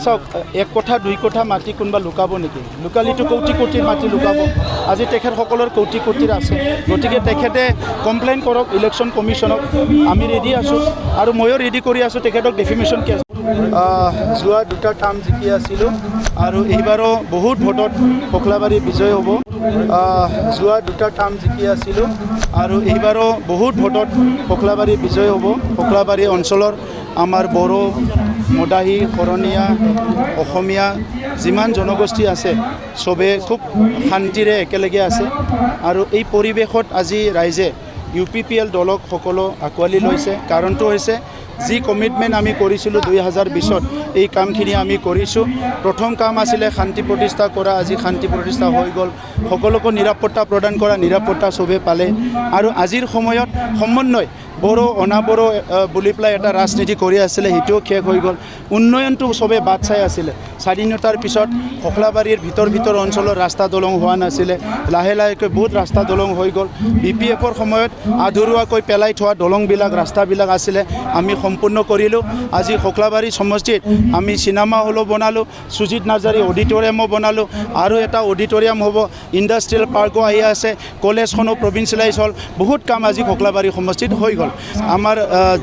চাওক এক কথা দুই কথা মাটি কোনোবা লুকাব নেকি লুকালিতো কোটি কোটিৰ মাটি লুকাব আজি তেখেতসকলৰ কোটি কোটিৰ আছে গতিকে তেখেতে কমপ্লেইন কৰক ইলেকশ্যন কমিশ্যনক আমি ৰেডি আছোঁ আৰু ময়ো ৰেডি কৰি আছোঁ তেখেতক ডেফিমেশ্যন কেছ যোৱা দুটা টাৰ্ম জিকি আছিলোঁ আৰু এইবাৰো বহুত ভোটত ককলাবাৰী বিজয় হ'ব যোৱা দুটা টাৰ্ম জিকি আছিলোঁ আৰু এইবাৰো বহুত ভোটত ককলাবাৰী বিজয় হ'ব ককলাবাৰী অঞ্চলৰ আমাৰ বড়ো মদাহী শৰণীয়া অসমীয়া যিমান জনগোষ্ঠী আছে চবে খুব শান্তিৰে একেলগে আছে আৰু এই পৰিৱেশত আজি ৰাইজে UPPL দলক সকলো আঁকোৱালি লৈছে কাৰণটো হৈছে যি কমিটমেণ্ট আমি কৰিছিলোঁ 2020ত এই কামখিনি আমি কৰিছোঁ প্ৰথম কাম আছিলে শান্তি প্ৰতিষ্ঠা কৰা আজি শান্তি প্ৰতিষ্ঠা হৈ গ'ল সকলোকে নিৰাপত্তা প্ৰদান কৰা নিৰাপত্তা চবে পালে আৰু আজিৰ সময়ত সমন্বয় বড়ো অনাবড়ো বুলি পেলাই এটা ৰাজনীতি কৰি আছিলে সেইটোও শেষ হৈ গ'ল উন্নয়নটো চবে বাট চাই আছিলে স্বাধীনতাৰ পিছত ককলাবাৰীৰ ভিতৰ অঞ্চলৰ ৰাস্তা দলং হোৱা নাছিলে লাহে লাহেকৈ বহুত ৰাস্তা দলং হৈ গ'ল BPFৰ সময়ত আধৰুৱাকৈ পেলাই থোৱা দলংবিলাক ৰাস্তাবিলাক আছিলে আমি সম্পূৰ্ণ কৰিলোঁ আজি ককলাবাৰী সমষ্টিত আমি চিনেমা হলো বনালোঁ সুজিত নাৰ্জাৰী অডিটৰিয়ামো বনালোঁ আৰু এটা অডিটৰিয়াম হ'ব ইণ্ডাষ্ট্ৰিয়েল পাৰ্কো আহি আছে কলেজখনো প্ৰভিন্সিয়েলাইজ হ'ল বহুত কাম আজি ককলাবাৰী সমষ্টিত হৈ গ'ল আমাৰ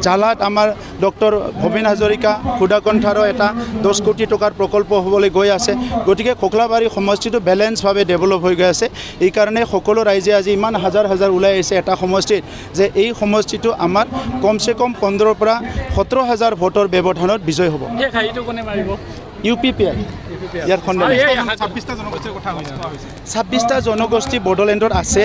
জালাত আমাৰ ডক্টৰ ভূপেন হাজৰিকা খুদাকণ্ঠাৰো এটা 10 কোটি টকাৰ প্ৰকল্প হ'বলৈ গৈ আছে গতিকে ককলাবাৰী সমষ্টিটো বেলেঞ্চভাৱে ডেভেলপ হৈ গৈ আছে এইকাৰণে সকলো ৰাইজে আজি ইমান হাজাৰ হাজাৰ ওলাই আহিছে এটা সমষ্টিত যে এই সমষ্টিটো আমাৰ কমচে কম 15 পৰা 17,000 ভোটৰ ব্যৱধানত বিজয় হ'ব UPPL ইয়াৰ 26টা জনগোষ্ঠী বড়োলেণ্ডত আছে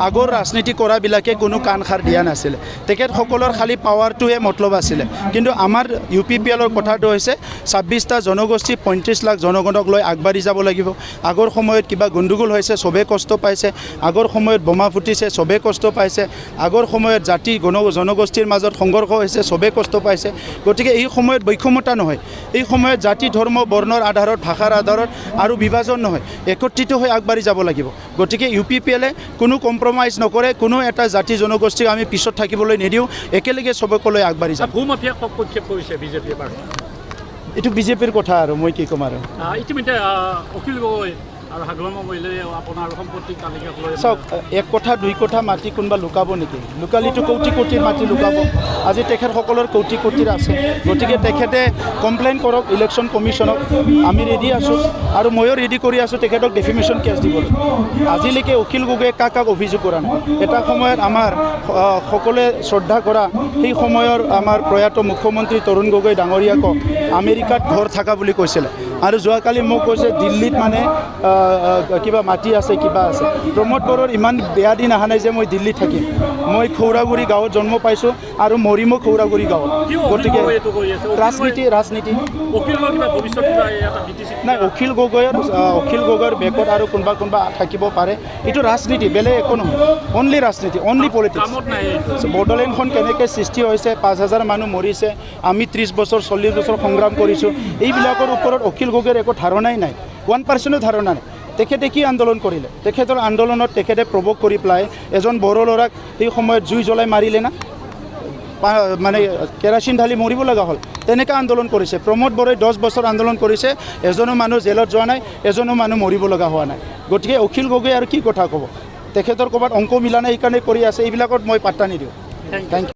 আগৰ ৰাজনীতি কৰাবিলাকে কোনো কাণ খাৰ দিয়া নাছিলে তেখেতসকলৰ খালি পাৱাৰটোৱে মতলব আছিলে কিন্তু আমাৰ UPPLৰ কথাটো হৈছে 26টা জনগোষ্ঠী 35 লাখ জনগণক লৈ আগবাঢ়ি যাব লাগিব আগৰ সময়ত কিবা গণ্ডগোল হৈছে চবে কষ্ট পাইছে আগৰ সময়ত বোমা ফুটিছে চবে কষ্ট পাইছে আগৰ সময়ত জাতি জনগোষ্ঠীৰ মাজত সংঘৰ্ষ হৈছে চবে কষ্ট পাইছে গতিকে এই সময়ত বৈষম্যতা নহয় এই সময়ত জাতি ধৰ্ম বৰ্ণৰ আধাৰত ভাষাৰ আধাৰত আৰু বিভাজন নহয় একত্ৰিত হৈ আগবাঢ়ি যাব লাগিব গতিকে UPPLে কোনো কম্প্ৰমাইজ নকৰে কোনো এটা জাতি জনগোষ্ঠীক আমি পিছত থাকিবলৈ নিদিওঁ একেলগে চবকলৈ আগবাঢ়ি যাম ভূমাফিয়াক হস্তক্ষেপ কৰিছে বিজেপিয়ে বাৰু এইটো বিজেপিৰ কথা আৰু মই কি ক'ম আৰু ইতিমধ্যে অখিল গগৈ আৰু হাগ্লমা মহিলাই আপোনাৰ সম্পত্তি তালিকা লৈ চাওক এক কথা দুই কথা মাটি কোনোবা লুকাব নেকি লুকালিতো কোটি কোটিৰ মাটি লুকাব আজি তেখেতসকলৰ কোটি কোটিৰ আছে গতিকে তেখেতে কমপ্লেইন কৰক ইলেকশ্যন কমিশ্যনক আমি ৰেডি আছোঁ আৰু ময়ো ৰেডি কৰি আছোঁ তেখেতক ডেফিমেশ্যন কেছ দিবলৈ আজিলৈকে অখিল গগৈয়ে কাক অভিযোগ কৰা নাই এটা সময়ত আমাৰ সকলোৱে শ্ৰদ্ধা কৰা সেই সময়ৰ আমাৰ প্ৰয়াত মুখ্যমন্ত্ৰী তৰুণ গগৈ ডাঙৰীয়াকক আমেৰিকাত ঘৰ থকা বুলি কৈছিলে আৰু যোৱাকালি মোক কৈছে দিল্লীত মানে কিবা মাটি আছে কিবা আছে প্ৰমোদ বড়োৰ ইমান বেয়া দিন অহা নাই যে মই দিল্লীত থাকিম মই খৌৰাগুৰি গাঁৱত জন্ম পাইছোঁ আৰু মৰিমো খৌৰাগুৰি গাঁৱত গতিকে ৰাজনীতি নাই অখিল গগৈৰ বেকত আৰু কোনোবা থাকিব পাৰে এইটো ৰাজনীতি বেলেগ একো নহয় অনলি ৰাজনীতি অনলি পলিটিক্স বড়োলেণ্ডখন কেনেকৈ সৃষ্টি হৈছে 5,000 মানুহ মৰিছে আমি 30 বছৰ 40 বছৰ সংগ্ৰাম কৰিছোঁ এইবিলাকৰ ওপৰত অখিল গগৈৰ একো ধাৰণাই নাই 1% ধাৰণা নাই তেখেতে কি আন্দোলন কৰিলে তেখেতৰ আন্দোলনত তেখেতে প্ৰভোগ কৰি পেলাই এজন বড়ো ল'ৰাক সেই সময়ত জুই জ্বলাই মাৰিলে না মানে কেৰাচিন ঢালি মৰিব লগা হ'ল তেনেকৈ আন্দোলন কৰিছে প্ৰমোদ বড়োই 10 বছৰ আন্দোলন কৰিছে এজনো মানুহ জেলত যোৱা নাই এজনো মানুহ মৰিব লগা হোৱা নাই গতিকে অখিল গগৈ আৰু কি কথা ক'ব তেখেতৰ ক'ৰবাত অংক মিলা নাই এইকাৰণে কৰি আছে এইবিলাকত মই পাত্তা নিদিওঁ থেংক ইউ